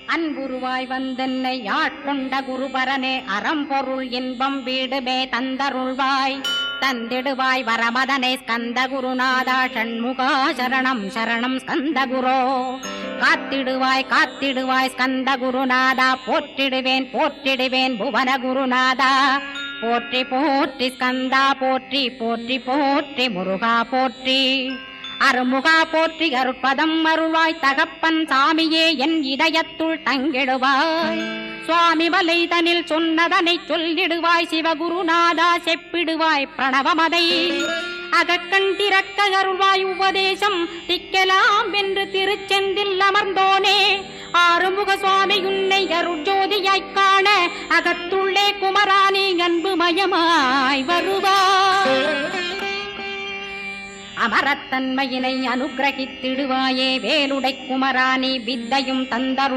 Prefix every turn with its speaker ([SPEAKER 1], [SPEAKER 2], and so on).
[SPEAKER 1] அன்புருவாய் வந்தென்னை ஆட்கொண்ட குருபரனே அறம்பொருள் இன்பம் வீடுமே தந்தருள்வாய் தந்திடுவாய் வரமதனை ஸ்கந்த குருநாதா ஷண்முகா சரணம் சரணம் ஸ்கந்த குரோ காத்திடுவாய் காத்திடுவாய் ஸ்கந்த குருநாதா போற்றிடுவேன் போற்றிடுவேன் புவன குருநாதா போற்றி போற்றி ஸ்கந்தா போற்றி போற்றி போற்றி முருகா போற்றி அருமுகா போற்றி அருட்பதம் அருள்வாய் தகப்பன் சாமியே என் இதயத்துள் தங்கிடுவாய் சுவாமி வலைதனில் சொன்னதனை சொல்லிடுவாய் சிவகுருநாதா செப்பிடுவாய் பிரணவமதை அகக்கண் திறக்க அருள்வாய் உபதேசம் திக்கலாம் என்று திருச்செந்தில் அமர்ந்தோனே ஆறுமுக சுவாமி உன்னை அருட்ஜோதியாய்க் காண அகத்துள்ளே குமராணி அன்புமயமாய் வருவாய் அமரத்தன்மையினை அனுகிரகித்திடுவாயே வேலுடை குமராணி வித்தையும் தந்தருள்